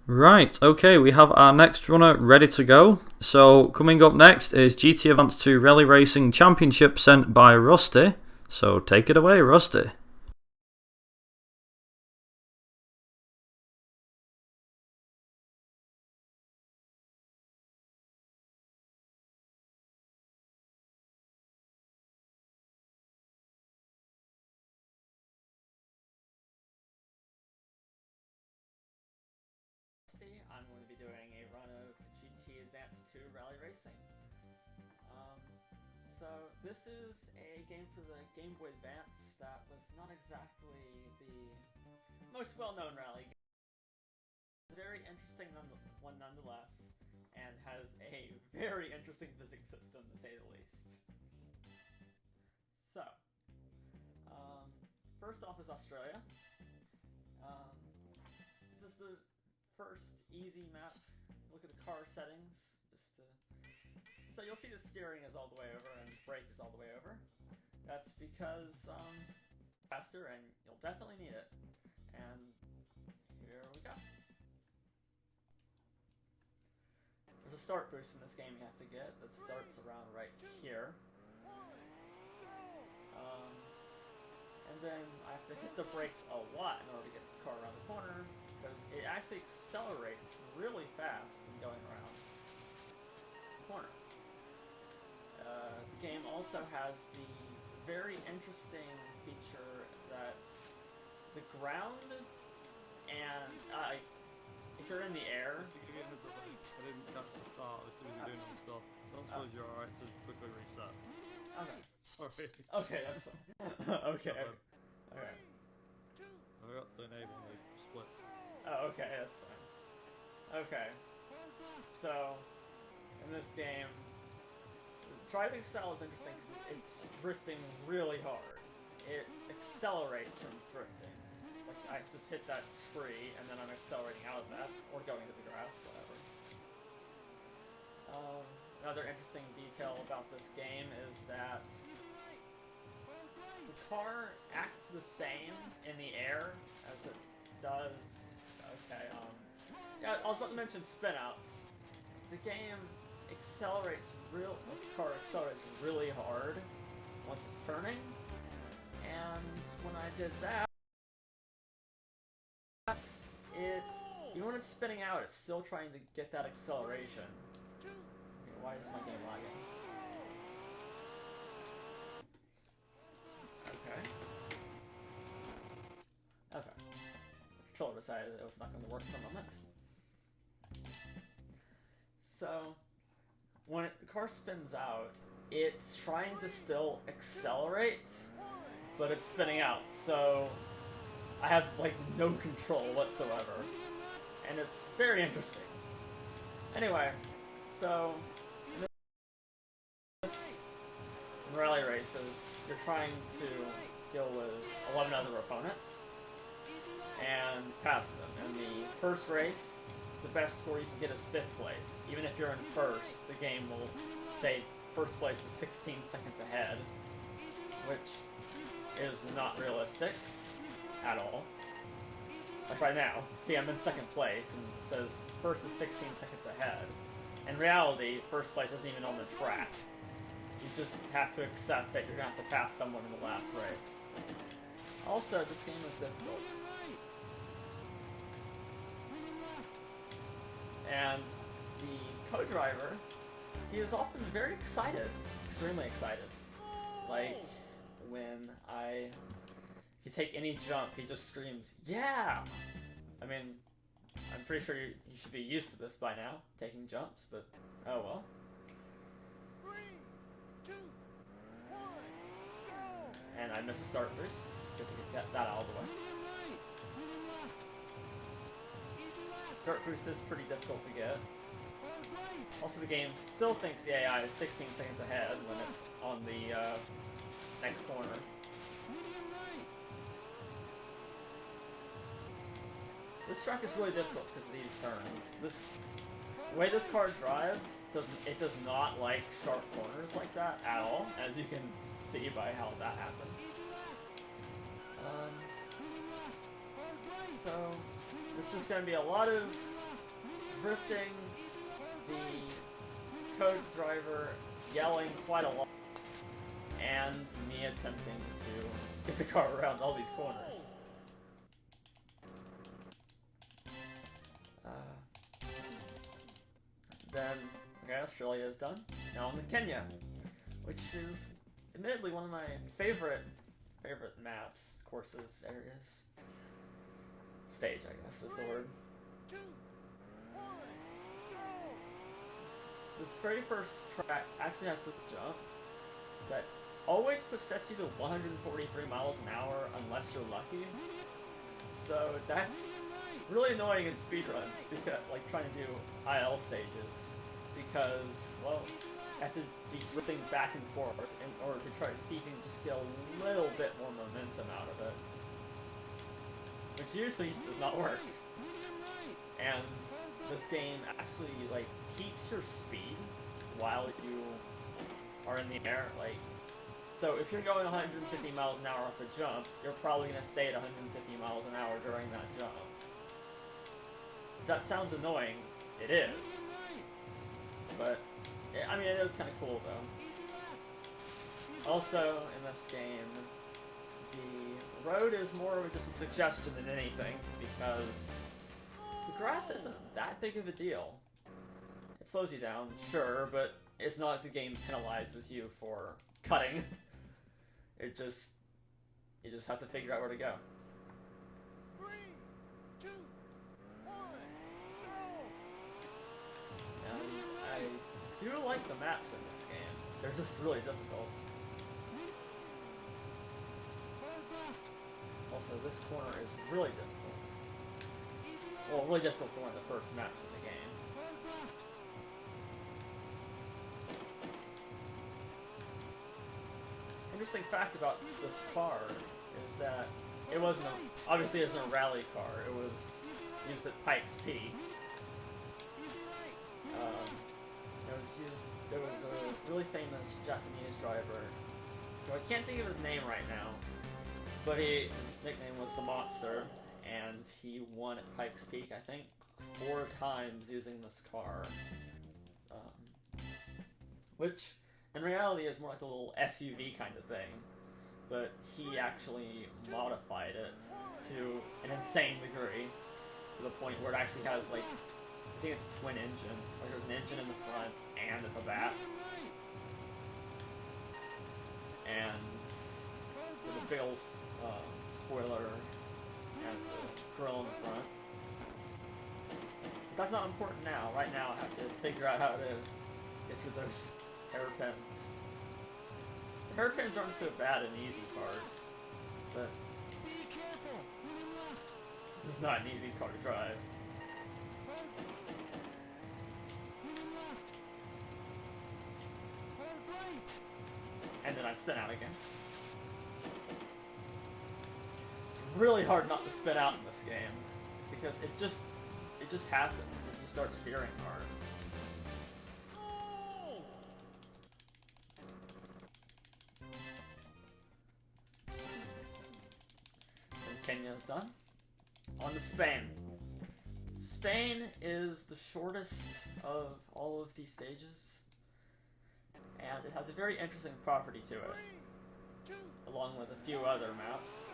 Right, okay, we have our next runner ready to go. So, coming up next is GT Advance 2 Rally Racing Championship sent by Rusty. So, take it away, Rusty. I'm going to be doing a run of GT Advance 2 Rally Racing. So this is a game for the Gameboy Advance that was not exactly the most well-known rally game. It's a very interesting one nonetheless, and has a very interesting physics system to say the least. So, first off is Australia. This is the first easy map. Look at the car settings, so you'll see the steering is all the way over and brake is all the way over. That's because faster, and you'll definitely need it. And here we go. There's a start boost in this game you have to get that starts around right here. And then I have to hit the brakes a lot in order to get this car around the corner, because it actually accelerates really fast in going around the corner. The game also has the very interesting feature that the ground and if you're in the air. I didn't catch the start as soon as you're doing all the stuff. Don't suppose you're alright to quickly reset. Okay. Sorry. Okay, that's okay. Okay. I forgot to enable the splits. Oh, okay, that's fine. Okay. So, in this game, driving style is interesting because it's drifting really hard. It accelerates from drifting. Like, I just hit that tree, and then I'm accelerating out of that, or going into the grass, whatever. Another interesting detail about this game is that the car acts the same in the air as it does. Okay, yeah, I was about to mention spinouts. The game accelerates the car accelerates really hard once it's turning, and when I did that, even when it's spinning out, it's still trying to get that acceleration. Okay, why is my game lagging? Okay. Okay. The controller decided it was not going to work for a moment. So, when the car spins out, it's trying to still accelerate, but it's spinning out, so I have, like, no control whatsoever. And it's very interesting. Anyway, so in rally races, you're trying to deal with 11 other opponents and pass them. In the first race, the best score you can get is 5th place. Even if you're in first, the game will say first place is 16 seconds ahead, which is not realistic at all. Like right now, see, I'm in 2nd place, and it says first is 16 seconds ahead. In reality, first place isn't even on the track. You just have to accept that you're going to have to pass someone in the last race. Also, this game is difficult. And the co-driver, he is often very excited. Extremely excited. Like, when if you take any jump, he just screams, "Yeah!" I mean, I'm pretty sure you should be used to this by now, taking jumps, but oh well. 3, 2, 1, And I missed a start boost. Good to get that out of the way. Start boost is pretty difficult to get. Also, the game still thinks the AI is 16 seconds ahead when it's on the next corner. This track is really difficult because of these turns. The way this car drives, does not like sharp corners like that at all, as you can see by how that happens. So, there's just going to be a lot of drifting, the co-driver yelling quite a lot, and me attempting to get the car around all these corners. Then, okay, Australia is done. Now on to Kenya, which is admittedly one of my favorite maps, courses, areas. Stage, I guess, is the word. 2, 1, go! This very first track actually has this jump that always sets you to 143 miles an hour unless you're lucky. So that's really annoying in speedruns, because like trying to do IL stages, because well, you have to be drifting back and forth in order to try to see if you can just get a little bit more momentum out of it, which usually does not work. And this game actually like keeps your speed while you are in the air. Like, so if you're going 150 miles an hour off a jump, you're probably going to stay at 150 miles an hour during that jump. That sounds annoying. It is. But, I mean, it is kind of cool, though. Also, in this game, the road is more of just a suggestion than anything, because the grass isn't that big of a deal. It slows you down, sure, but it's not like the game penalizes you for cutting. You just have to figure out where to go. 3, 2, 1, go! And I do like the maps in this game. They're just really difficult. Also, this corner is really difficult. Well, really difficult for one of the first maps in the game. Interesting fact about this car is that it wasn't obviously it isn't a rally car. It was used at Pikes Peak. There was a really famous Japanese driver, who I can't think of his name right now, but his nickname was the Monster, and he won at Pikes Peak, I think, 4 times using this car. Which, in reality, is more like a little SUV kind of thing, but he actually modified it to an insane degree, to the point where it actually has, like, I think it's twin engines. Like, there's an engine in the front and at the back. And with a big old spoiler and the grill in the front. But that's not important now. Right now I have to figure out how to get to those hairpins. The hairpins aren't so bad in easy cars, but this is not an easy car to drive. And then I spin out again. It's really hard not to spin out in this game, because it just happens if you start steering hard. And Kenya's done. On to Spain. Spain is the shortest of all of these stages, and it has a very interesting property to it, along with a few other maps.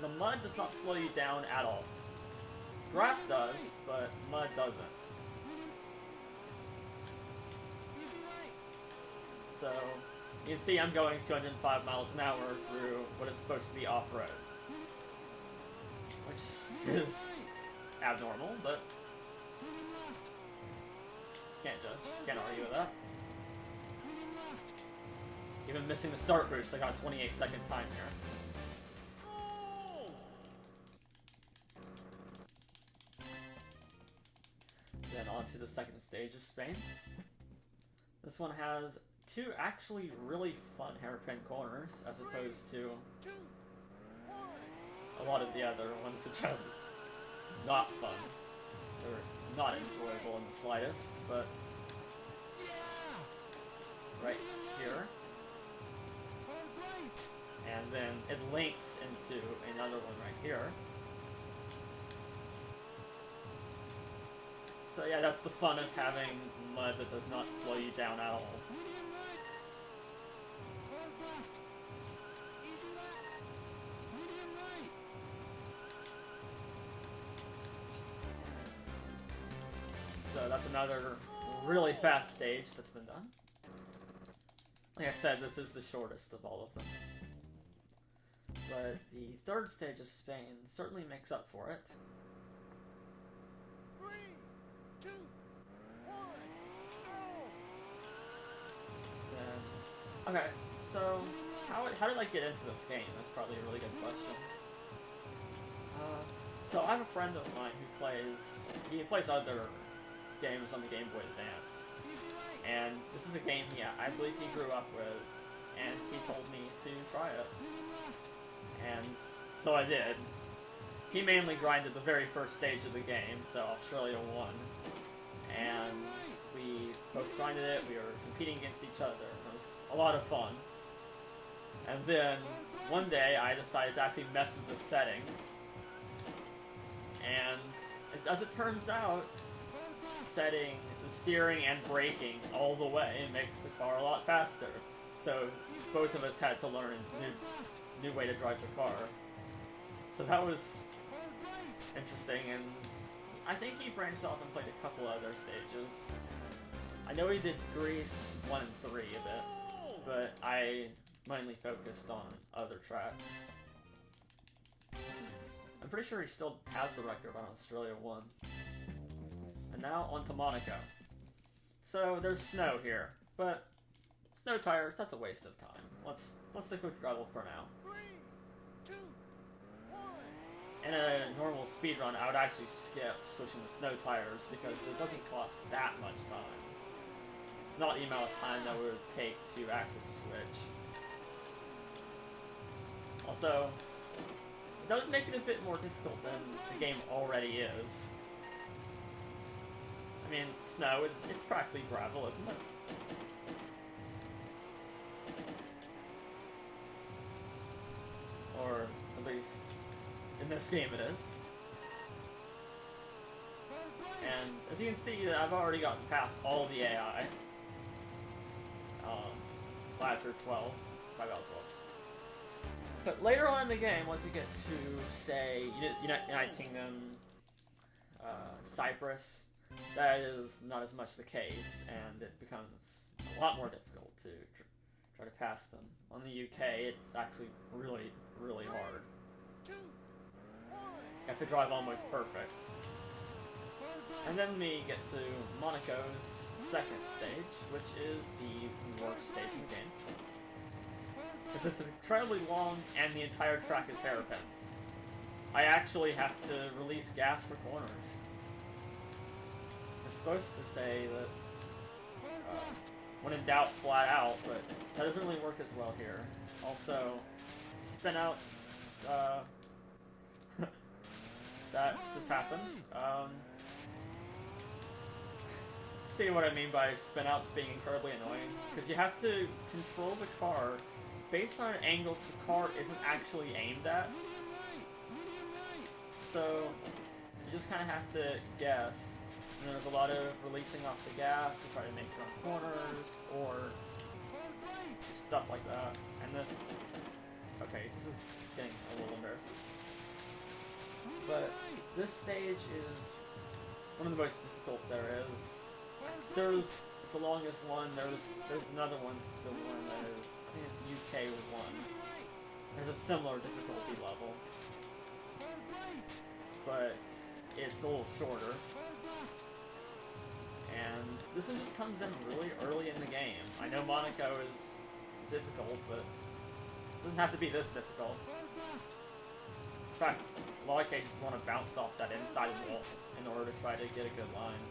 The mud does not slow you down at all. Grass does, but mud doesn't. So, you can see I'm going 205 miles an hour through what is supposed to be off-road, which is abnormal, but can't judge, can't argue with that. Even missing the start boost, I got a 28-second time here. Then on to the second stage of Spain. This one has 2 actually really fun hairpin corners, as opposed to a lot of the other ones which are not fun. They're not enjoyable in the slightest, but right here. And then it links into another one right here. So yeah, that's the fun of having mud that does not slow you down at all. So that's another really fast stage that's been done. Like I said, this is the shortest of all of them. But the third stage of Spain certainly makes up for it. 3, 2, 1, go! Then, okay, so how did I get into this game? That's probably a really good question. So I have a friend of mine who plays other games on the Game Boy Advance, and this is a game I believe he grew up with, and he told me to try it, and so I did. He mainly grinded the very first stage of the game, so Australia won, and we both grinded it. We were competing against each other. It was a lot of fun. And then one day I decided to actually mess with the settings, and as it turns out, setting the steering and braking all the way makes the car a lot faster. So both of us had to learn a new way to drive the car. So that was interesting, and I think he branched off and played a couple other stages. I know he did Grease 1 and 3 a bit, but I mainly focused on other tracks. I'm pretty sure he still has the record on Australia 1. And now on to Monaco. So there's snow here, but snow tires, that's a waste of time. Let's stick with gravel for now. 3, 2, 1. In a normal speedrun, I would actually skip switching to snow tires because it doesn't cost that much time. It's not the amount of time that it would take to actually switch. Although, it does make it a bit more difficult than the game already is. I mean, snow, it's practically gravel, isn't it? Or, at least, in this game it is. And, as you can see, I've already gotten past all the AI. 5 through 12. 5 out of 12. But later on in the game, once you get to, say, United Kingdom, Cyprus, that is not as much the case, and it becomes a lot more difficult to try to pass them. On the UK, it's actually really, really hard. 2, 1. You have to drive almost perfect. And then we get to Monaco's second stage, which is the worst stage in the game. Because it's incredibly long and the entire track is hairpins. I actually have to release gas for corners. You're supposed to say that when in doubt, flat out, but that doesn't really work as well here. Also, spinouts, that just happens. See what I mean by spinouts being incredibly annoying? Because you have to control the car based on an angle the car isn't actually aimed at. So, you just kind of have to guess. And there's a lot of releasing off the gas to try to make your own corners, or stuff like that. And this... Okay, this is getting a little embarrassing. But this stage is one of the most difficult there is. It's the longest one. There's another one, the one that is, I think it's UK 1. There's a similar difficulty level, but it's a little shorter. And this one just comes in really early in the game. I know Monaco is difficult, but it doesn't have to be this difficult. In fact, a lot of cases you want to bounce off that inside wall in order to try to get a good line.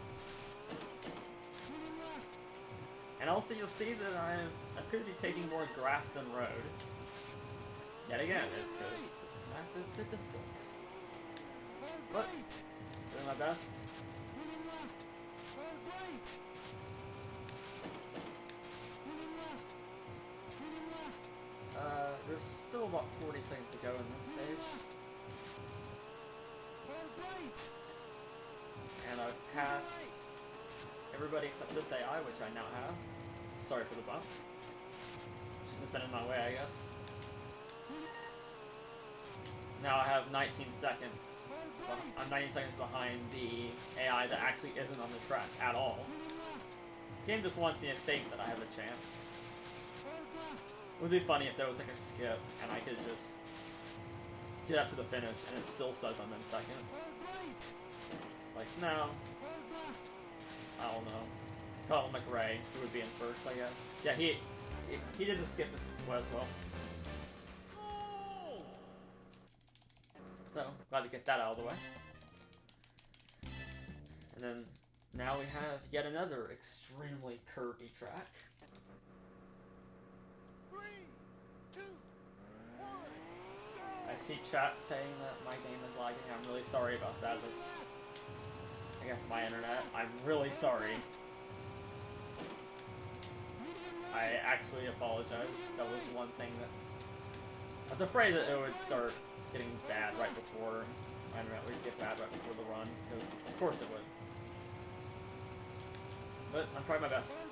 And also you'll see that I appear to be taking more grass than road. Yet again, it's because this map is a bit difficult. But, doing my best. There's still about 40 seconds to go in this stage. And I've passed everybody except this AI, which I now have. Sorry for the bump. Shouldn't have been in my way, I guess. Now I have 19 seconds. I'm 19 seconds behind the AI that actually isn't on the track at all. The game just wants me to think that I have a chance. It would be funny if there was like a skip and I could just get up to the finish and it still says I'm in second. Like, no. I don't know. Call McRae, who would be in first, I guess. Yeah, he didn't skip as well. So, glad to get that out of the way. And then, now we have yet another extremely curvy track. 3, 2, 1, I see chat saying that my game is lagging. I'm really sorry about that. That's, I guess, my internet. I'm really sorry. I actually apologize. That was one thing that... I was afraid that it would start getting bad right before... My internet would get bad right before the run, because of course it would. But I'm trying my best.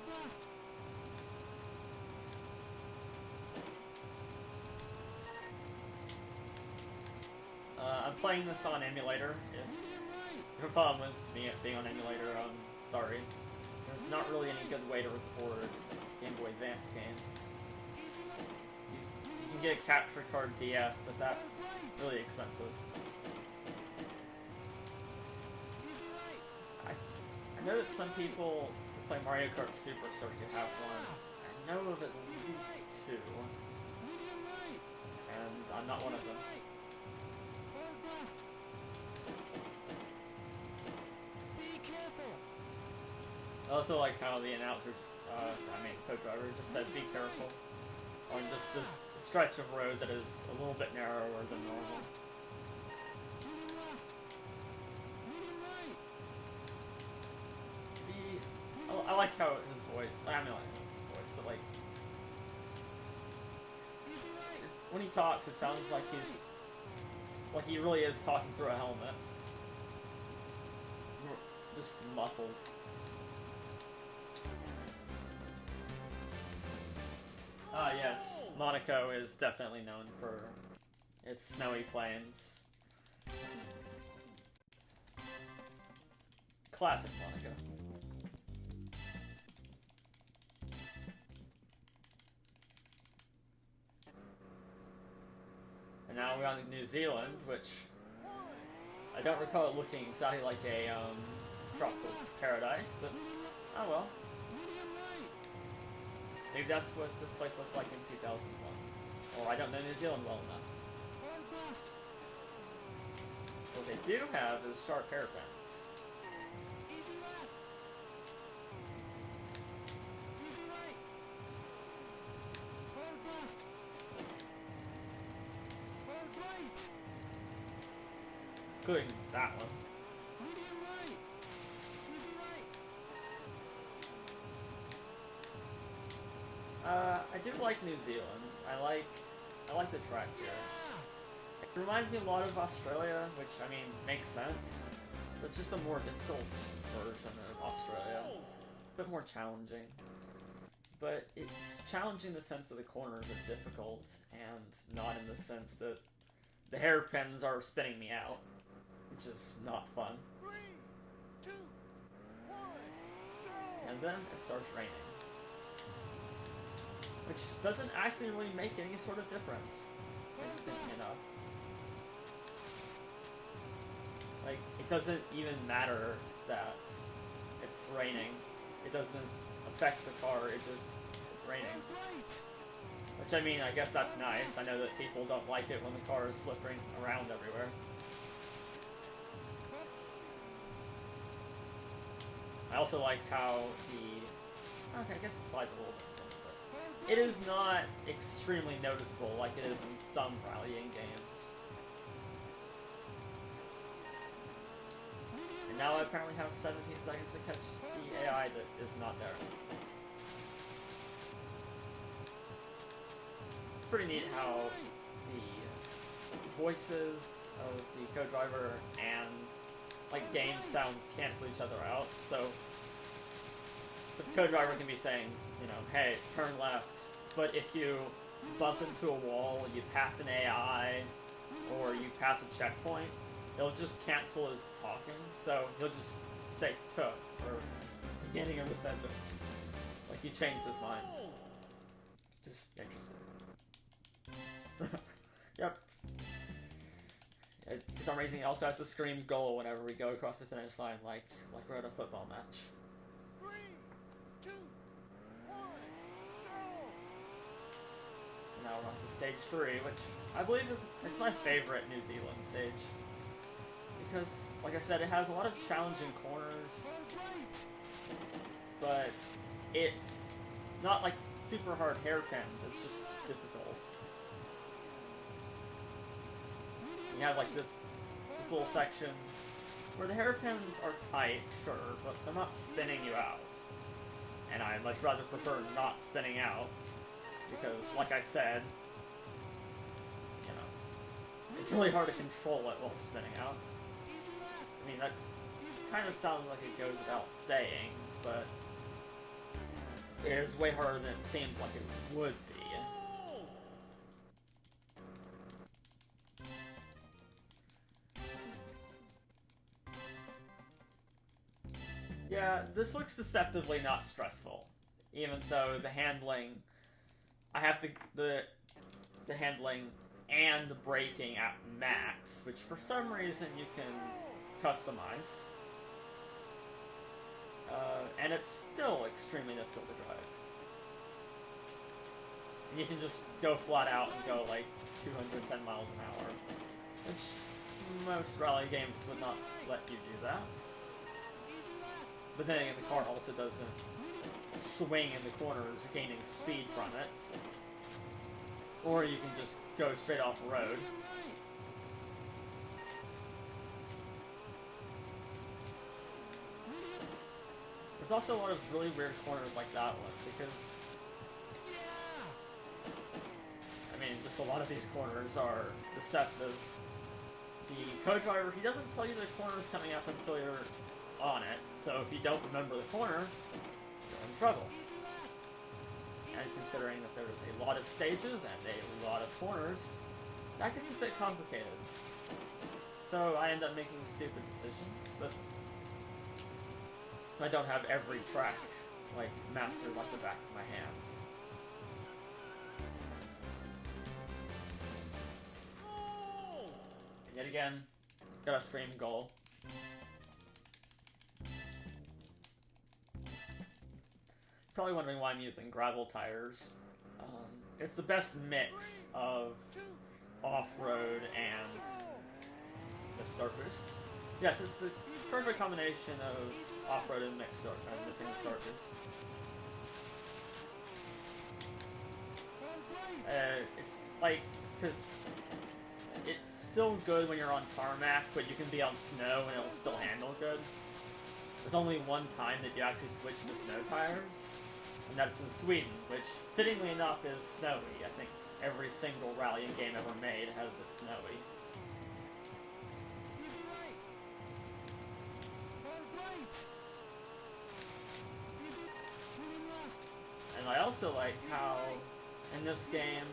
I'm playing this on emulator. If you have a problem with me being on emulator, I'm sorry. There's not really any good way to record Game Boy Advance games. You can get a capture card DS, but that's really expensive. I know that some people who play Mario Kart Super Circuit have one. I know of at least 2. And I'm not one of them. I also like how the announcers, co-driver just said, be careful, on just this stretch of road that is a little bit narrower than normal. I like how his voice, I mean, like his voice, but like, when he talks, it sounds like he really is talking through a helmet. Just muffled. Ah, yes. Monaco is definitely known for its snowy plains. Classic Monaco. And now we're on to New Zealand, which I don't recall it looking exactly like a tropical paradise, but oh well. Maybe that's what this place looked like in 2001. Or I don't know New Zealand well enough. What they do have is sharp hairpins. Including that one. I do like New Zealand. I like the track here. It reminds me a lot of Australia, which, I mean, makes sense. But it's just a more difficult version of Australia. A bit more challenging. But it's challenging in the sense that the corners are difficult, and not in the sense that the hairpins are spinning me out, which is not fun. 3, 2, 1, And then it starts raining. Which doesn't actually really make any sort of difference, interestingly enough. Like, it doesn't even matter that it's raining. It doesn't affect the car, it's raining. Which, I mean, I guess that's nice. I know that people don't like it when the car is slipping around everywhere. I also like how okay, I guess it slides a little bit. It is not extremely noticeable like it is in some rallying games. And now I apparently have 17 seconds to catch the AI that is not there. It's pretty neat how the voices of the co-driver and like game sounds cancel each other out. So the co-driver can be saying, you know, hey, turn left, but if you bump into a wall, you pass an AI, or you pass a checkpoint, it'll just cancel his talking, so he'll just say "tuh" or beginning of the sentence. Like he changed his mind. Just interesting. Yep. For some reason, he also has to scream "goal" whenever we go across the finish line, like we're at a football match. 3, 2, 1, go! Now we're on to stage 3, which I believe it's my favorite New Zealand stage. Because, like I said, it has a lot of challenging corners, but it's not like super hard hairpins, it's just difficult. You have like this little section where the hairpins are tight, sure, but they're not spinning you out. And I much rather prefer not spinning out, because, like I said, you know, it's really hard to control it while spinning out. I mean, that kind of sounds like it goes without saying, but it is way harder than it seems like it would be. Yeah, this looks deceptively not stressful, even though the handling, I have the handling and the braking at max, which for some reason you can customize. And it's still extremely difficult to drive. And you can just go flat out and go like 210 miles an hour, which most rally games would not let you do that. But then again, the car also doesn't swing in the corners, gaining speed from it. Or you can just go straight off the road. There's also a lot of really weird corners like that one, because I mean, just a lot of these corners are deceptive. The co-driver, he doesn't tell you the corner's coming up until you're on it, so if you don't remember the corner, you're in trouble. And considering that there's a lot of stages and a lot of corners, that gets a bit complicated. So I end up making stupid decisions, but I don't have every track, like, mastered like the back of my hands. And yet again, gotta scream goal. Probably wondering why I'm using gravel tires. It's the best mix of off-road and the start boost. Yes, it's a perfect combination of off-road and mixed start. I'm missing the start boost. It's like, because it's still good when you're on tarmac, but you can be on snow and it'll still handle good. There's only one time that you actually switch to snow tires, and that's in Sweden, which, fittingly enough, is snowy. I think every single rally game ever made has it snowy. And I also like how, in this game,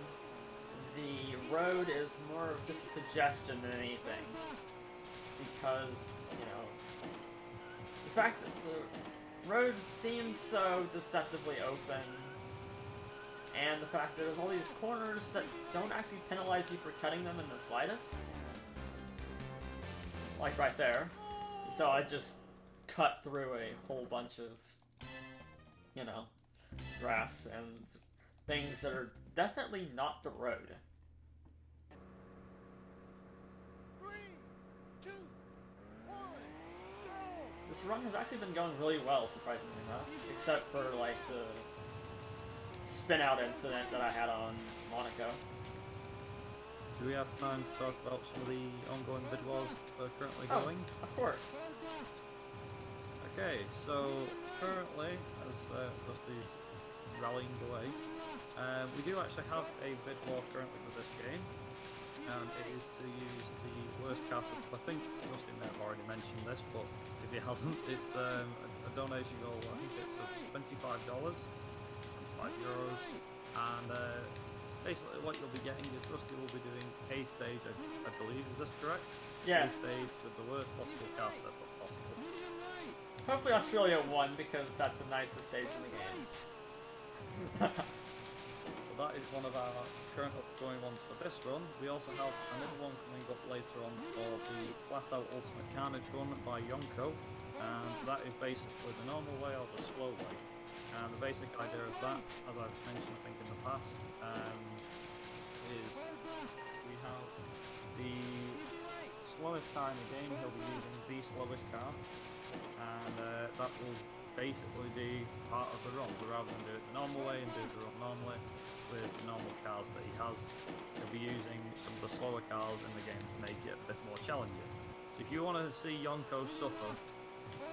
the road is more of just a suggestion than anything. Because, you know, the fact that the road seems so deceptively open, and the fact that there's all these corners that don't actually penalize you for cutting them in the slightest. Like right there. So I just cut through a whole bunch of, you know, grass and things that are definitely not the road. 3, 2, 1, go! This run has actually been going really well, surprisingly enough, except for, like, the spin-out incident that I had on Monaco. Do we have time to talk about some of the ongoing bid wars that are currently going? Of course. Okay, so currently, as Rusty's rallying away, we do actually have a bid war currently for this game. and it is to use the worst car setup. I think Rusty may have already mentioned this, but if he hasn't, it's a donation goal. I think it's of $25, €25, and basically what you'll be getting is Rusty will be doing a stage, I believe. Is this correct? Yes. A stage with the worst possible car setup possible. Hopefully Australia won, because that's the nicest stage in the game. Well, that is one of our current upcoming ones for this run. We also have another one coming up later on for the Flat Out Ultimate Carnage run by Yonko, and that is basically the normal way or the slow way. And the basic idea of that, as I've mentioned I think in the past, is we have the slowest car in the game. He'll be using the slowest car, and that will basically be part of the run. So rather than do it the normal way and do the run normally with the normal cars that he has, he'll be using some of the slower cars in the game to make it a bit more challenging. So if you want to see Yonko suffer,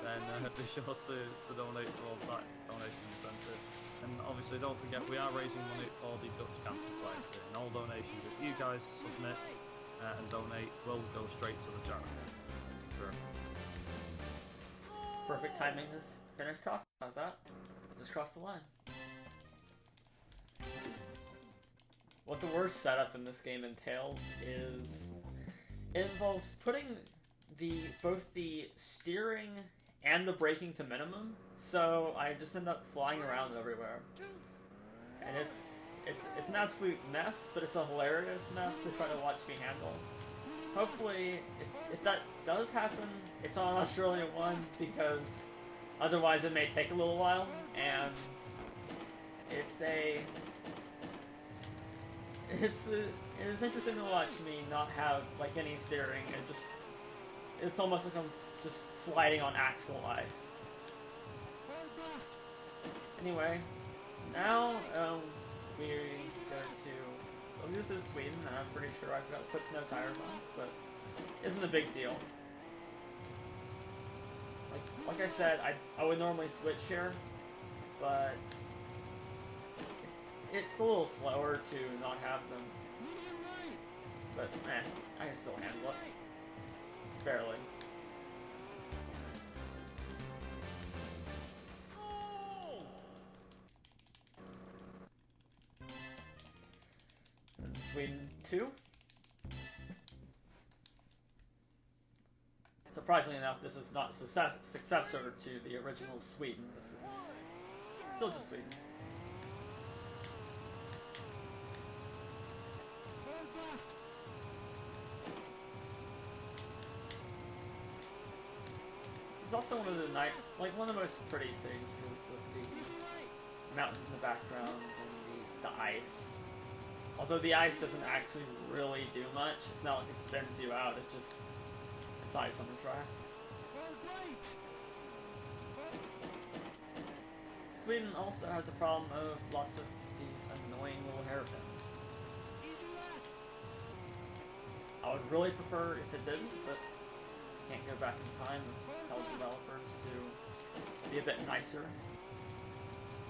then be sure to donate towards that donation incentive. And obviously don't forget, we are raising money for the Dutch Cancer Society, and all donations that you guys submit and donate will go straight to the charity. Sure. Perfect timing to finish talking about that. Just crossed the line. What the worst setup in this game entails is it involves putting both the steering and the braking to minimum, so I just end up flying around everywhere. And it's an absolute mess, but it's a hilarious mess to try to watch me handle. Hopefully, if that does happen, it's on Australia 1, because otherwise it may take a little while, and it is interesting to watch me not have like any steering, and it's almost like I'm just sliding on actual ice. Anyway, now we go to, well, this is Sweden, and I'm pretty sure I forgot to put snow tires on, but it isn't a big deal. Like I said, I would normally switch here, but it's a little slower to not have them. But I can still handle it. Barely. And Sweden 2. Surprisingly enough, this is not a successor to the original Sweden. This is still just Sweden. It's also one of the one of the most pretty stages because of the mountains in the background and the ice. Although the ice doesn't actually really do much, it's not like it spins you out. It's ice on the track. Sweden also has the problem of lots of these annoying little hairpins. I would really prefer if it didn't, but you can't go back in time and tell developers to be a bit nicer.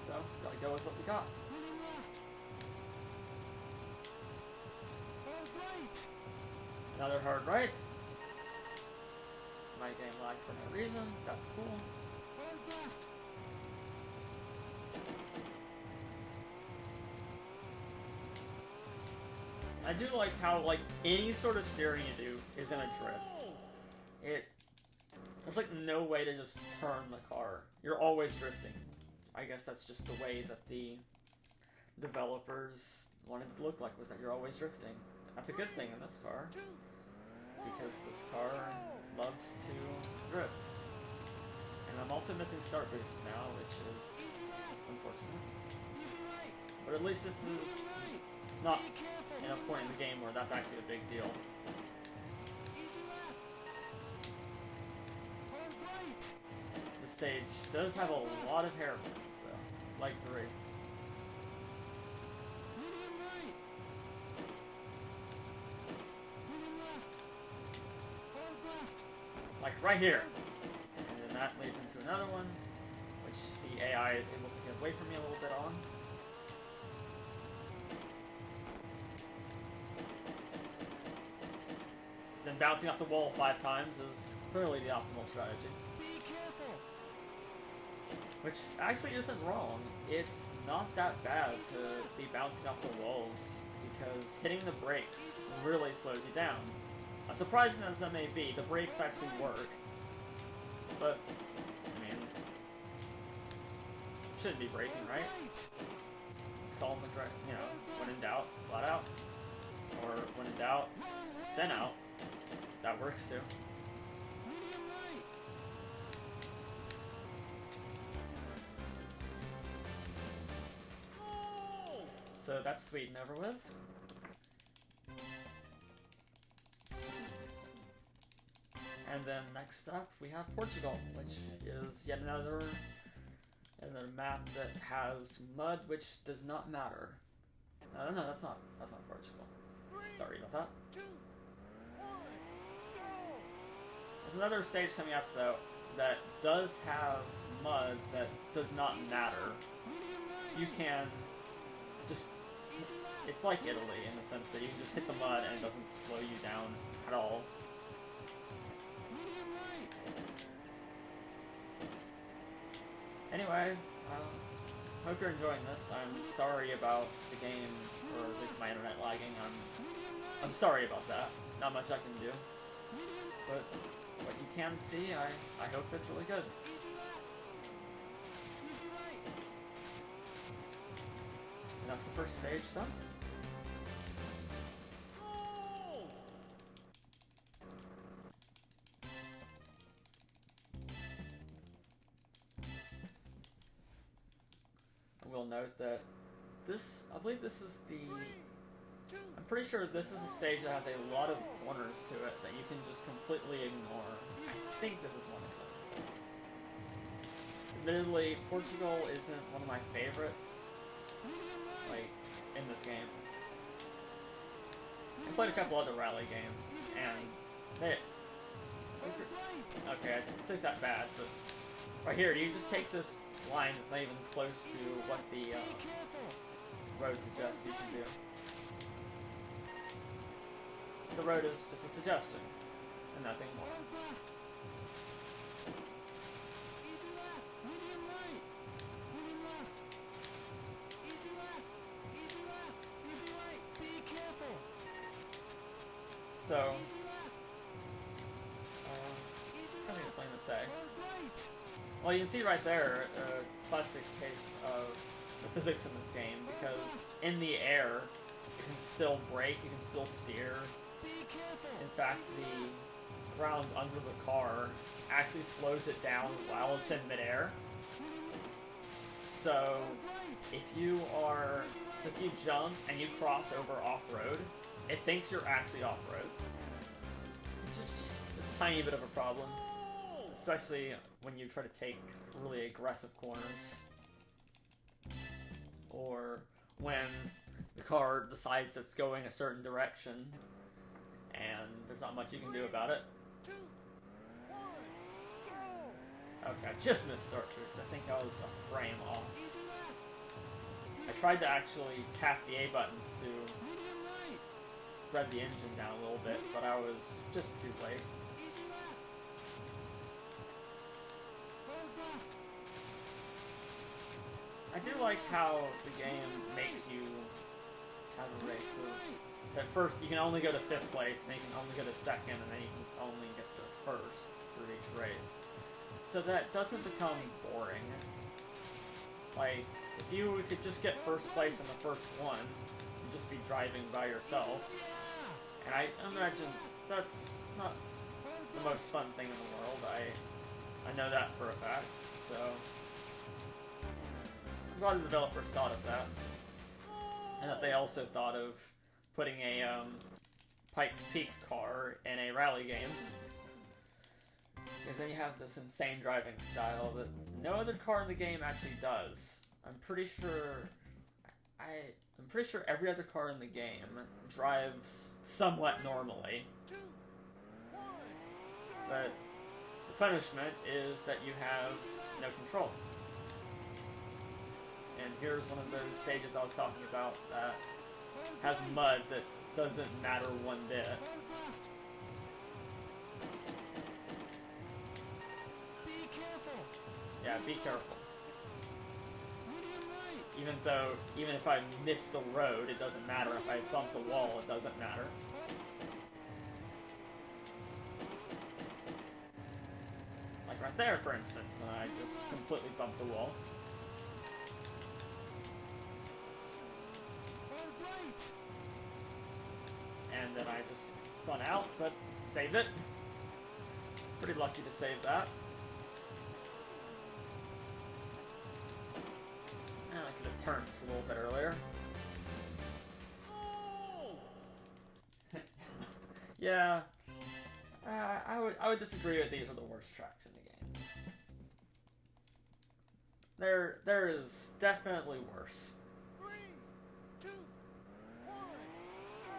So, gotta go with what we got. Another hard right. My game lagged for no reason. That's cool. I do like how, any sort of steering you do is in a drift. There's, no way to just turn the car. You're always drifting. I guess that's just the way that the developers wanted it to look like, was that you're always drifting. That's a good thing in this car, because this car loves to drift. And I'm also missing start boost now, which is unfortunate. But at least this is not in a point in the game where that's actually a big deal. The stage does have a lot of hairpins, though, like 3. Like right here. And then that leads into another one, which the AI is able to get away from me a little bit on. And bouncing off the wall 5 times is clearly the optimal strategy. Be careful. Which actually isn't wrong. It's not that bad to be bouncing off the walls, because hitting the brakes really slows you down. As surprising as that may be, the brakes actually work. But, I mean, shouldn't be braking, right? Let's call them the, you know, when in doubt, flat out. Or when in doubt, spin out. That works too. Medium right. Go. So that's Sweden over with. And then next up we have Portugal, which is yet another map that has mud, which does not matter. No, that's not Portugal. Sorry about that. 2, 1, go. There's another stage coming up though that does have mud that does not matter. You can just, it's like Italy in the sense that you can just hit the mud and it doesn't slow you down at all. Anyway, hope you're enjoying this. I'm sorry about the game, or at least my internet lagging. I'm sorry about that. Not much I can do. But what you can see, I hope it's really good. And that's the first stage done. Go. I will note that this, I believe this is the, 2, I'm pretty sure this is a stage that has a lot of corners to it that you can just completely ignore. I think this is one of them. Admittedly, Portugal isn't one of my favorites, like, in this game. I played a couple other rally games, and they... Okay, I think that bad, but... Right here, you just take this line that's not even close to what the road suggests you should do. The road is just a suggestion, and nothing more. Easy left. Medium right. Medium left. Easy left. Easy left. Easy right. Be careful. So, Easy I think there's something to say. right. Well, you can see right there a classic case of the physics in this game, because in the air, you can still brake, you can still steer. Be careful. In fact, the ground under the car actually slows it down while it's in midair. So, if you jump and you cross over off-road, it thinks you're actually off-road. Which is just a tiny bit of a problem. Especially when you try to take really aggressive corners. Or when the car decides it's going a certain direction and there's not much you can do about it. 2, 1, go. Okay, I just missed start boost. I think I was a frame off. Easy left. I tried to actually tap the A button to Medium right. rev the engine down a little bit, but I was just too late. Easy left. Road left. I do like how the game makes you have a race of... At first, you can only go to 5th place, and then you can only go to 2nd, and then you can only get to 1st through each race. So that doesn't become boring. Like, if you could just get 1st place in the first one, you'd just be driving by yourself. And I imagine that's not the most fun thing in the world. I know that for a fact, so... I'm glad the developers thought of that. And that they also thought of putting a Pikes Peak car in a rally game. Because then you have this insane driving style that no other car in the game actually does. I'm pretty sure every other car in the game drives somewhat normally. 2, 1, But the punishment is that you have no control. And here's one of those stages I was talking about that has mud that doesn't matter one bit. Yeah, be careful. Medium right. Even if I miss the road, it doesn't matter. If I bump the wall, it doesn't matter. Like right there, for instance, I just completely bumped the wall. Hard right. And then I just spun out, but saved it. Pretty lucky to save that. And I could have turned just a little bit earlier. Yeah, I would disagree that these are the worst tracks in the game. There is definitely worse. 3, 2, 1, go.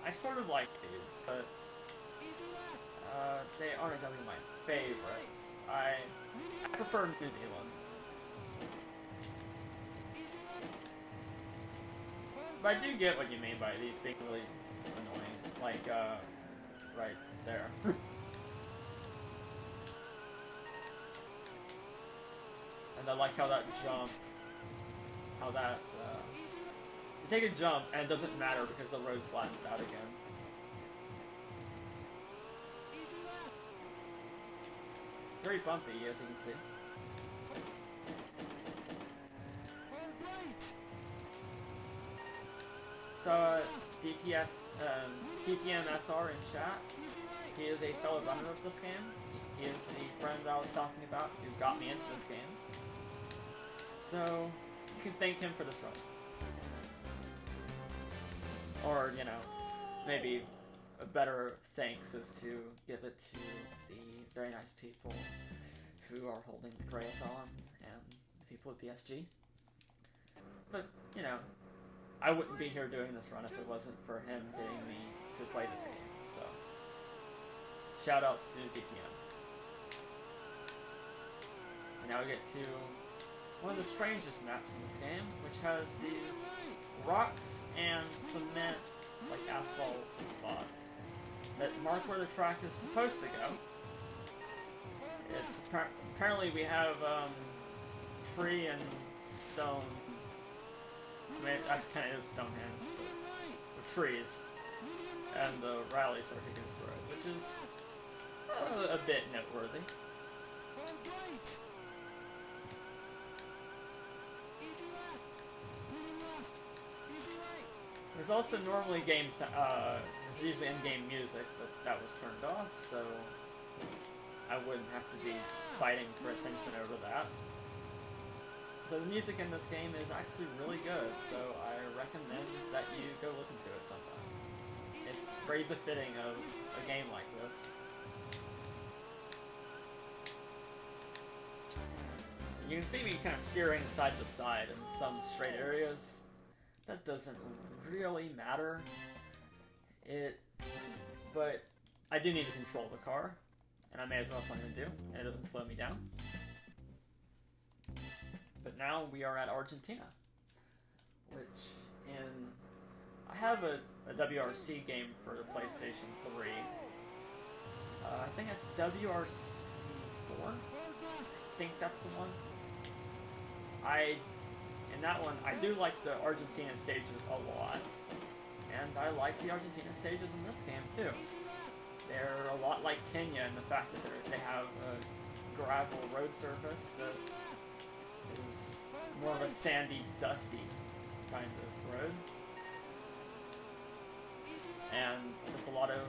I sort of like these, but Easy left. they aren't exactly my favorites. I prefer New Zealand's. But I do get what you mean by these being really annoying. Like, right there. And I like how that jump, you take a jump and it doesn't matter because the road flattens out again. Easy left. Very bumpy, as you can see. Hard right. So, DTMSR in chat, he is a fellow runner of this game. He is the friend I was talking about who got me into this game. So, you can thank him for this run. Or, you know, maybe a better thanks is to give it to the very nice people who are holding McRaeathon and the people at PSG. But, you know, I wouldn't be here doing this run if it wasn't for him getting me to play this game, so shoutouts to DTM. And now we get to one of the strangest maps in this game, which has these rocks and cement, like asphalt spots, that mark where the track is supposed to go. It's apparently we have tree and stone. I mean, that kind of is Stonehenge, but with trees, and the rally circuit goes through it, which is a bit noteworthy. Hard right. Easy left. Medium left. Easy right. There's also normally there's usually in-game music, but that was turned off, so I wouldn't have to be fighting for attention over that. The music in this game is actually really good, so I recommend that you go listen to it sometime. It's very befitting of a game like this. You can see me kind of steering side to side in some straight areas. That doesn't really matter. But I do need to control the car, and I may as well if I'm going to do, and it doesn't slow me down. But now we are at Argentina, which I have a WRC game for the PlayStation 3. I think it's WRC 4. I think that's the one. In that one, I do like the Argentina stages a lot, and I like the Argentina stages in this game too. They're a lot like Kenya in the fact that they have a gravel road surface that is more of a sandy, dusty kind of road. And there's a lot of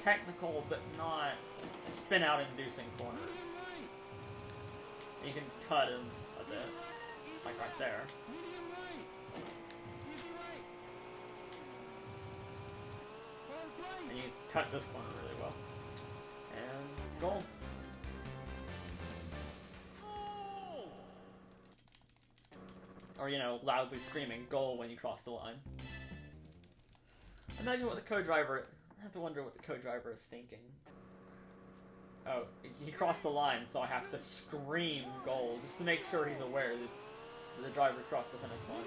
technical but not spin-out inducing corners. And you can cut in a bit, like right there. And you cut this corner really well. And goal. Or, you know, loudly screaming goal when you cross the line. Imagine what the co-driver... I have to wonder what the co-driver is thinking. Oh, he crossed the line, so I have to scream goal, just to make sure he's aware that the driver crossed the finish line.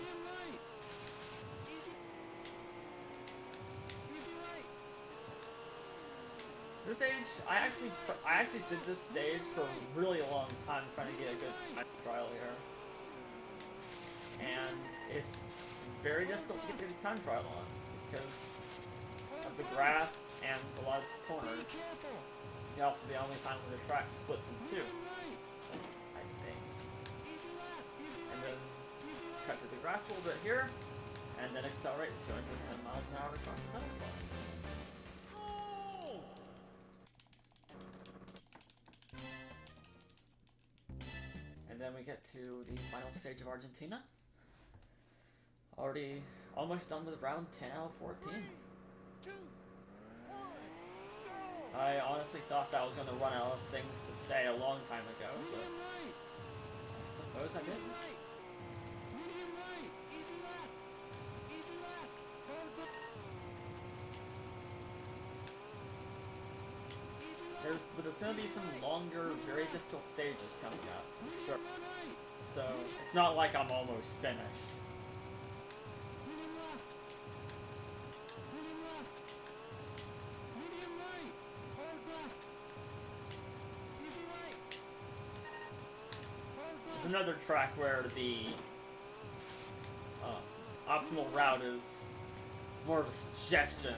This stage, I actually did this stage for a really long time trying to get a good time trial here. And it's very difficult to get a good time trial on because of the grass and a lot of corners. And also the only time when the track splits in two, I think. And then cut through the grass a little bit here, and then accelerate to 210 miles an hour across the finish line. And then we get to the final stage of Argentina. Already almost done with round 10 out of 14. I honestly thought that I was going to run out of things to say a long time ago, but I suppose I didn't. But there's going to be some longer, very difficult stages coming up, for sure. So, it's not like I'm almost finished. There's another track where the optimal route is more of a suggestion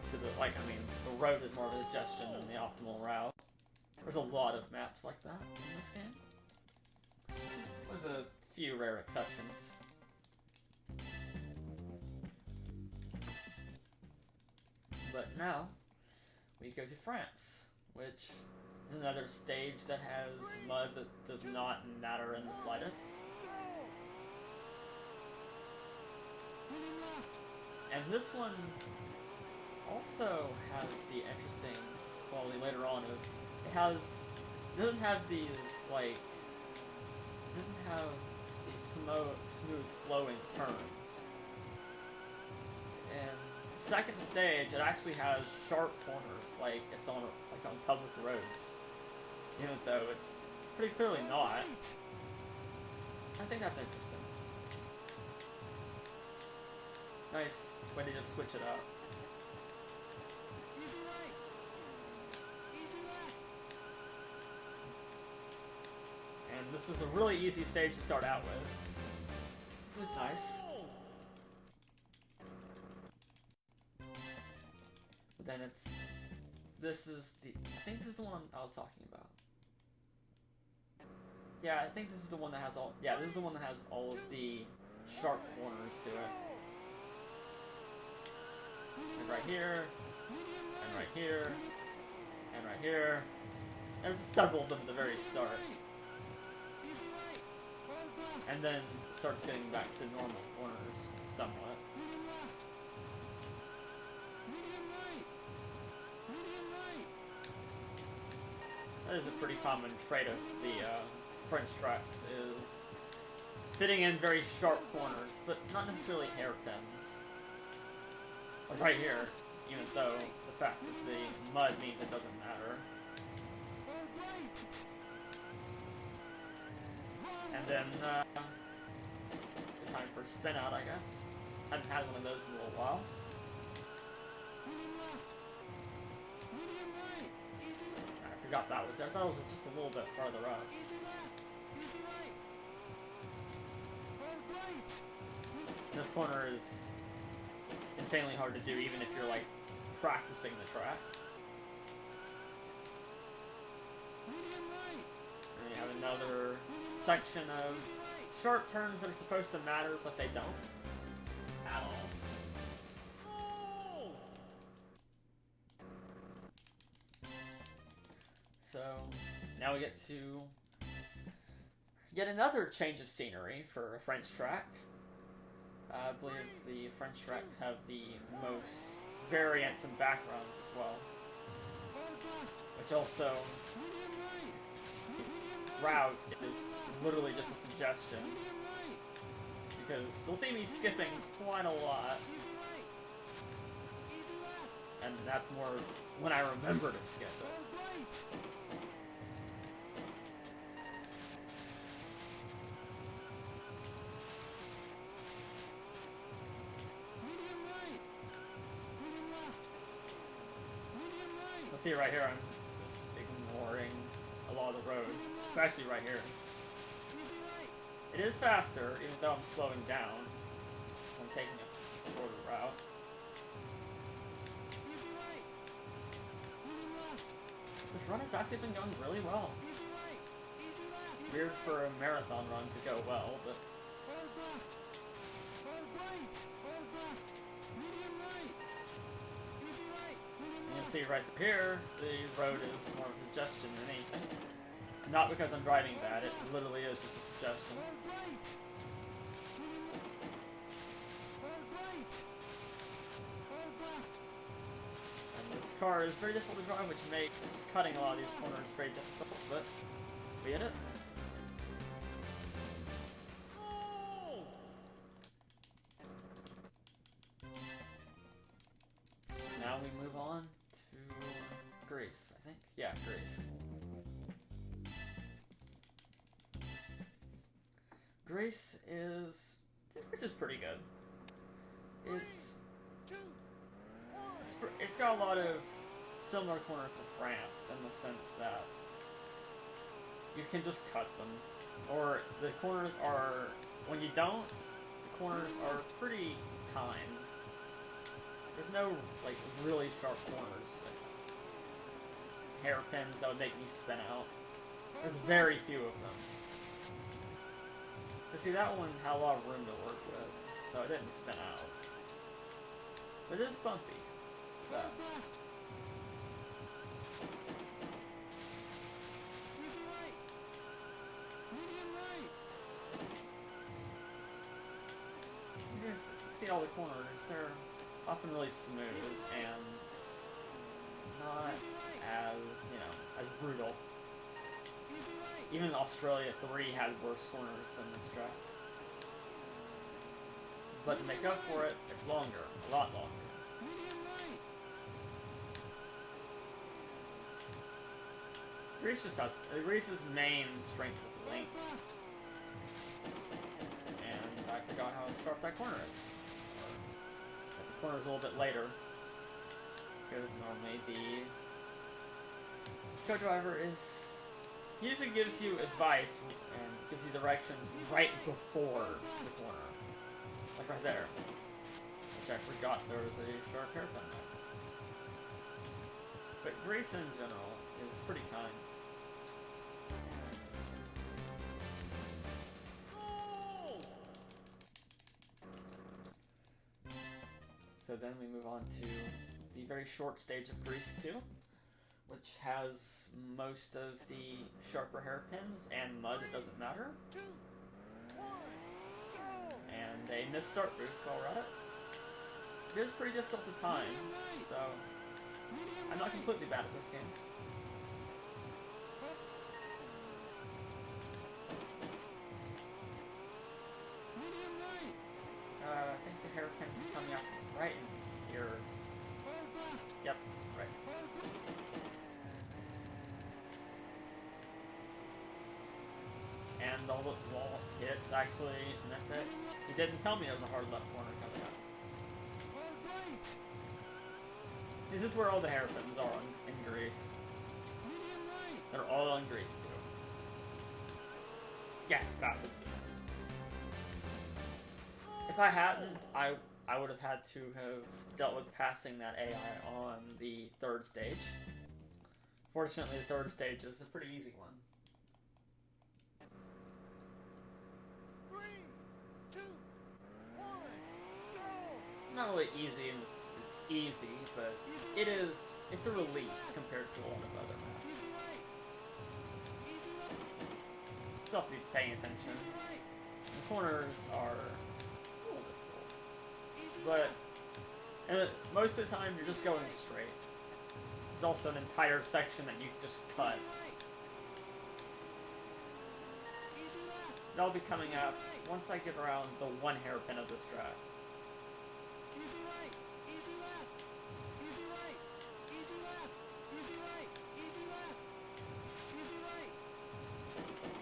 to the, the road is more of a suggestion than the optimal route. There's a lot of maps like that in this game, with a few rare exceptions. But now, we go to France, which is another stage that has mud that does not matter in the slightest. And this one also has the interesting quality later on of it doesn't have these smooth flowing turns. And the second stage, it actually has sharp corners, like it's on public roads, even though it's pretty clearly not. I think that's interesting. Nice way to just switch it up. And this is a really easy stage to start out with, which is nice. But then I think this is the one I was talking about. Yeah, I think this is the one that has this is the one that has all of the sharp corners to it. And right here, and right here, and right here. There's several of them at the very start. And then it starts getting back to normal corners somewhat. That is a pretty common trait of the French tracks, is fitting in very sharp corners, but not necessarily hairpins. Like right here, even though the fact that the mud means it doesn't matter. And then, time for a spin out, I guess. Hadn't had one of those in a little while. I forgot that was there. I thought it was just a little bit farther up. This corner is insanely hard to do, even if you're, practicing the track. And you have another section of sharp turns that are supposed to matter, but they don't. At all. So, now we get to yet another change of scenery for a French track. I believe the French tracks have the most variants and backgrounds as well. Which also, route is literally just a suggestion. Because you'll see me skipping quite a lot. And that's more when I remember to skip it. You'll see right here, I'm just ignoring a lot of the road, especially right here. It is faster, even though I'm slowing down, because I'm taking a shorter route. This run has actually been going really well. Weird for a marathon run to go well, but... You can see right here, the road is more of a suggestion than anything. Not because I'm driving bad, it literally is just a suggestion. And this car is very difficult to drive, which makes cutting a lot of these corners very difficult, but we hit it. Now we move on to Greece, I think. Yeah, Greece. Greece is pretty good. It's got a lot of similar corners to France in the sense that you can just cut them, or the corners are, when you don't, the corners are pretty timed. There's no like really sharp corners, hairpins that would make me spin out. There's very few of them. But see, that one had a lot of room to work with, so it didn't spin out. But it is bumpy. So. You just see all the corners, they're often really smooth and not as, as brutal. Even Australia 3 had worse corners than this track. But to make up for it, it's longer, a lot longer. Greece's main strength is length. And I forgot how sharp that corner is. Or the corner is a little bit later. Because normally the co-driver he usually gives you advice and gives you directions right before the corner. Like right there. Which I forgot there was a sharp hairpin there. But Greece in general is pretty kind. So then we move on to the very short stage of Greece 2, which has most of the sharper hairpins and mud, it doesn't matter. And a missed start boost while we're at it. It is pretty difficult to time, so I'm not completely bad at this game. I think the hairpins are coming out right in here. Yep, right. And all the wall hits actually meant that he didn't tell me there was a hard left corner coming up. This is where all the hairpins are in Greece. They're all in Greece too. Yes, pass it. If I hadn't, I would have had to have dealt with passing that AI on the third stage. Fortunately, the third stage is a pretty easy one. 3, 2, 1, go! Not really easy, and it's easy, but it's a relief compared to a lot of other maps. Still have to be paying attention. The corners are a little difficult, but most of the time you're just going straight. There's also an entire section that you just cut. That'll be coming up once I get around the one hairpin of this track.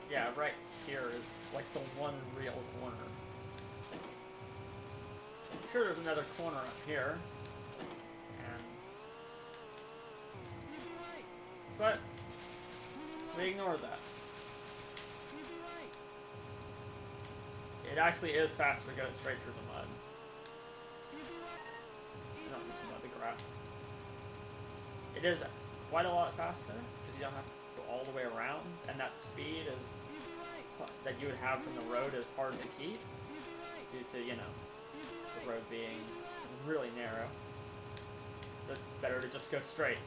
Yeah, right here is like the one real corner. I'm sure there's another corner up here. And But we ignore that. It actually is faster to go straight through the mud. Not the mud, the grass. It is quite a lot faster, because you don't have to go all the way around, and that speed is that you would have from the road is hard to keep, due to, you know, the road being really narrow. So it's better to just go straight.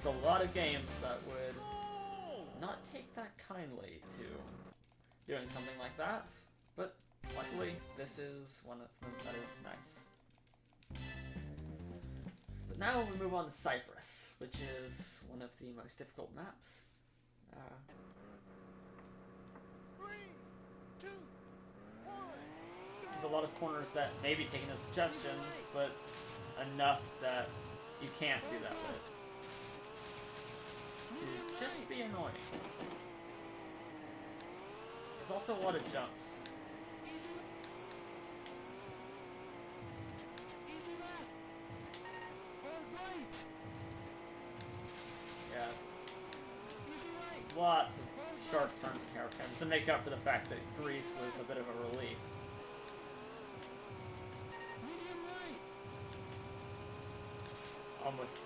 There's a lot of games that would not take that kindly to doing something like that, but luckily this is one of them that is nice. But now we move on to Cyprus, which is one of the most difficult maps. There's a lot of corners that may be taken as suggestions, but enough that you can't do that with. To just be annoying. There's also a lot of jumps. Yeah. Lots of sharp turns and hairpins to make up for the fact that Greece was a bit of a relief.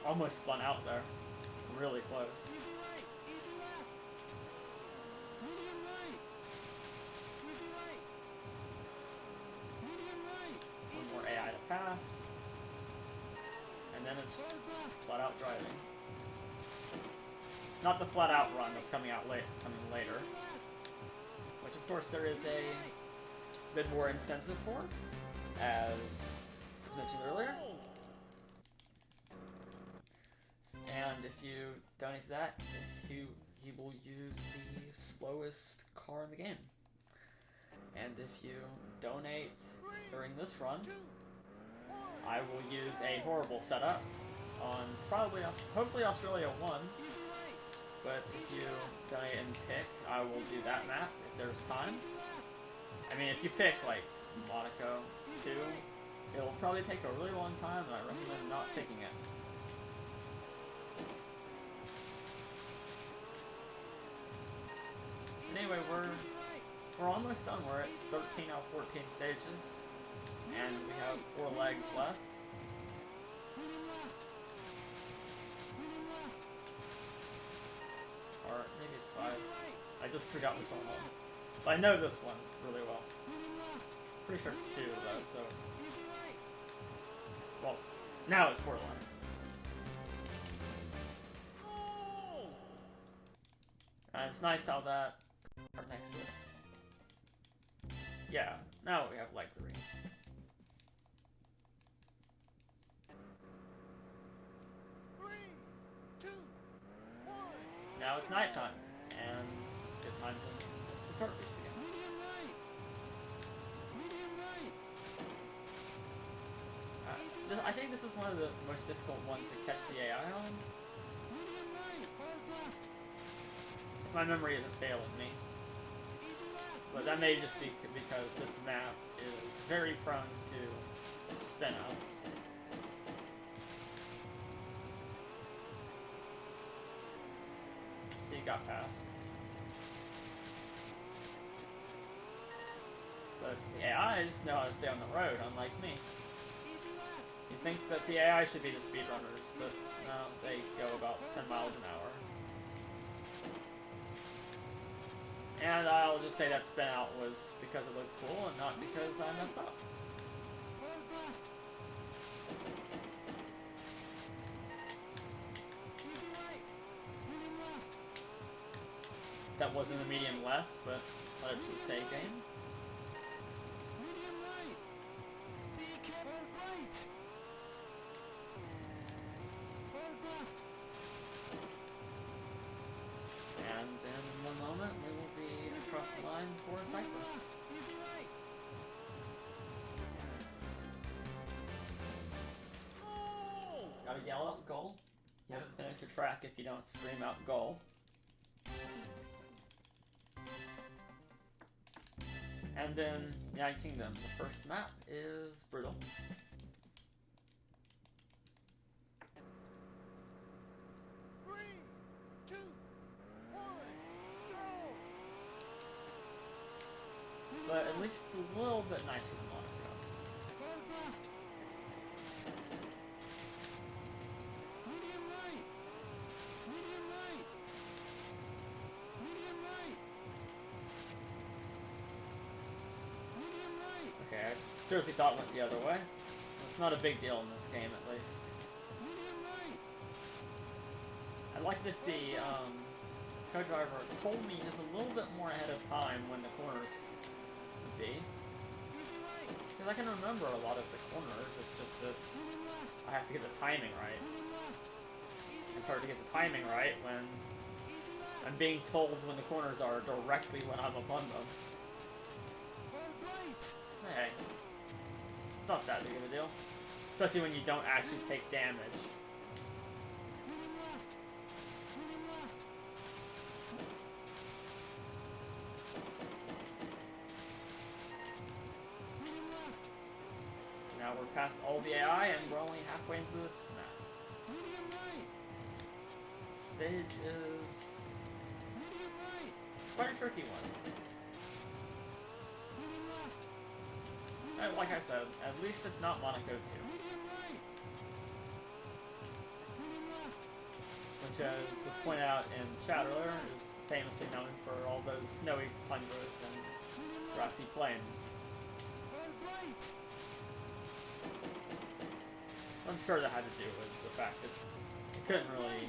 Almost spun out there. Really close. One more AI to pass. And then it's just flat out driving. Not the flat out run that's coming later. Which of course there is a bit more incentive for, as was mentioned earlier. And if you donate to that, he will use the slowest car in the game. And if you donate during this run, I will use a horrible setup on hopefully Australia 1. But if you donate and pick, I will do that map if there's time. I mean, if you pick like Monaco 2, it'll probably take a really long time, and I recommend not picking it. Anyway, we're almost done. We're at 13 out of 14 stages, and we have 4 legs left. Or maybe it's 5. I just forgot which one it was. But I know this one really well. Pretty sure it's 2 though, so... Well, now it's 4 left. And it's nice how that... Right next to us. Yeah, now we have leg 3. Now it's nighttime, and it's a good time to start this again. I think this is one of the most difficult ones to catch the AI on. If my memory isn't failing me. But that may just be because this map is very prone to spin-outs. So you got past. But the AIs know how to stay on the road, unlike me. You'd think that the AI should be the speedrunners, but no, they go about 10 miles an hour. And I'll just say that spin out was because it looked cool and not because I messed up. That wasn't a medium left, but let it be a safe game. And then in one moment we will be across the line for Cyprus. Gotta yell out goal. You haven't finished your track if you don't scream out goal. And then United Kingdom. The first map is brutal. least it's a little bit nicer than Monaco. Medium right. Medium right. Medium right. Medium right. Okay, I seriously thought it went the other way. It's not a big deal in this game, at least. Medium right. I'd like it if the co-driver told me just a little bit more ahead of time when the corners would be. Easy right. Because I can remember a lot of the corners, it's just that Medium left. I have to get the timing right. Medium left. It's hard to get the timing right when Easy left. I'm being told when the corners are directly when I'm upon them. Hard right. Hey, it's not that big of a deal. Especially when you don't actually take damage. Medium left. Medium left. Medium left. Now we're past all the AI and we're only halfway into this map. Medium right. Stage is Medium right. quite a tricky one. Medium left. Like I said, at least it's not Monaco 2. Medium right. Medium left. Which, as was pointed out in chat earlier, is famously known for all those snowy tundras and Medium left. grassy plains. Hard right. I'm sure that had to do with the fact that you couldn't really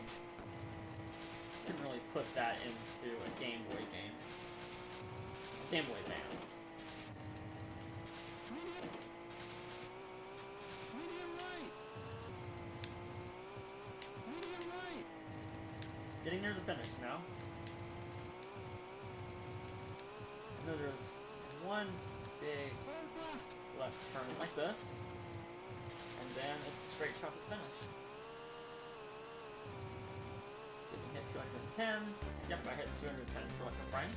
put that into a Gameboy game. Gameboy Advance. Medium right. Medium right. Getting near the finish now. I know there's one big Hard left. left turn like this, and then it's a straight shot to finish. See if we can hit 210. Yep, I hit 210 for like a frame.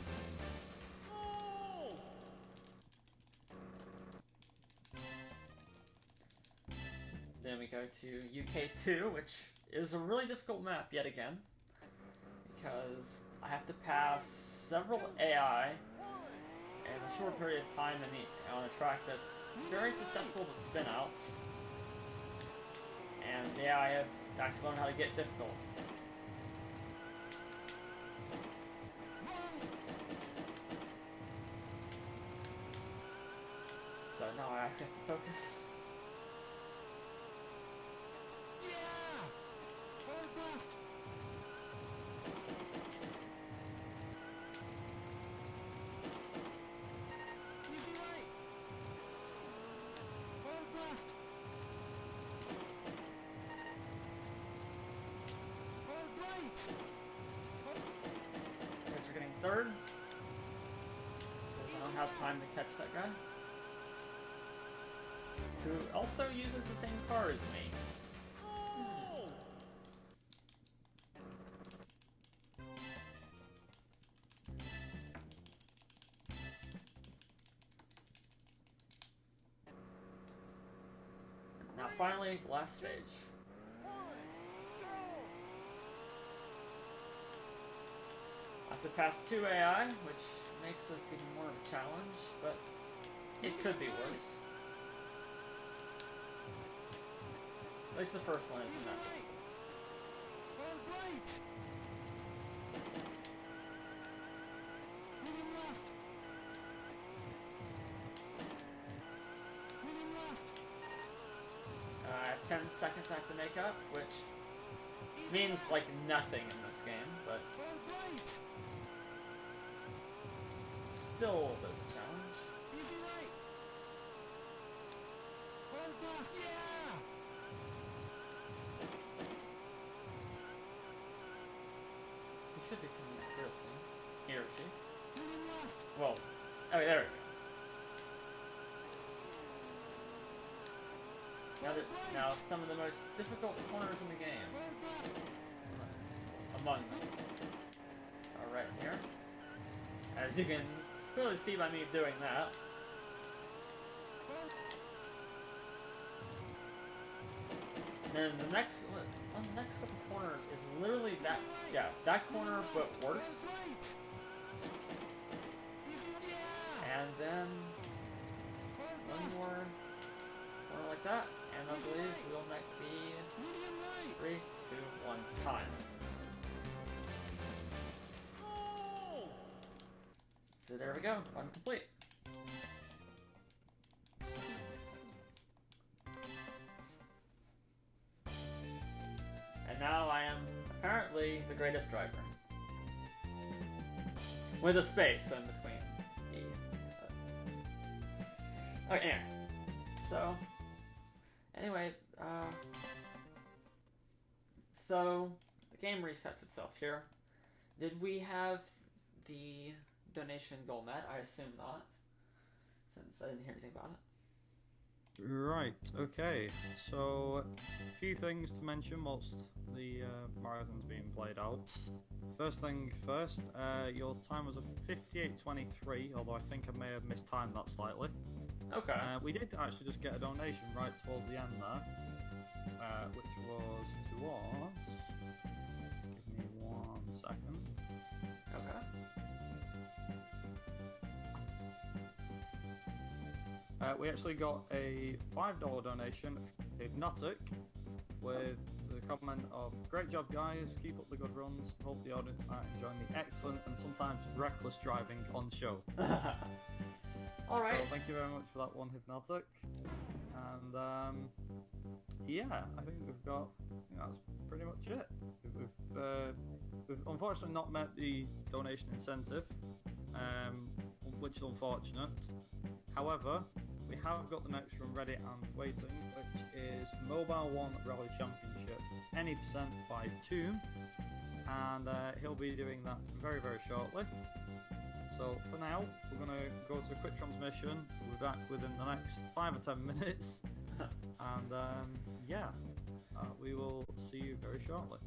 Then we go to UK2, which is a really difficult map yet again, because I have to pass several AI in a short period of time on a track that's very susceptible to spinouts, and the AI have to actually learn how to get difficult. So now I actually have to focus. Yeah. Hard left. Easy right. Hard left. Hard right. Guess we're getting third. Because I don't have time to catch that guy. Who also uses the same car as me. Now finally, the last stage. I have to pass 2 AI, which makes this even more of a challenge, but it could be worse. At least the first one isn't that difficult. Hard right. Medium left. Medium left. I have 10 seconds I have to make up, which means like nothing in this game, but Hard right. still a little bit of a challenge. Easy right. Hard left. Yeah. He should be coming up real soon. He or she. Medium left. Well, oh, there we go. Now some of the most difficult corners in the game, Hard left. among them, are right here. As you can clearly see by me doing that. Then the next couple corners is literally that, yeah, that corner but worse. Right. Yeah. And then One more corner like that, and I believe we'll be 3, 2, 1, time. So there we go, run complete. And now I am apparently the greatest driver. With a space in between. Okay, anyway. So, anyway, so the game resets itself here. Did we have the donation goal met? I assume not, since I didn't hear anything about it. Right, okay. So, a few things to mention whilst the marathon's being played out. First thing first, your time was a 58:23, although I think I may have mistimed that slightly. Okay. We did actually just get a donation right towards the end there, which was towards... Give me 1 second. Okay. We actually got a $5 donation from Hypnotic with the comment of, "Great job guys, keep up the good runs, hope the audience are enjoying the excellent and sometimes reckless driving on show." Alright. So thank you very much for that one, Hypnotic. And yeah, I think we've got, that's pretty much it. We've unfortunately not met the donation incentive, which is unfortunate. However, we have got the next run ready and waiting, which is Mobile 1 Rally Championship, any percent by Tomb, and he'll be doing that very, very shortly. So for now, we're going to go to a quick transmission. We'll be back within the next 5 or 10 minutes, and yeah, we will see you very shortly.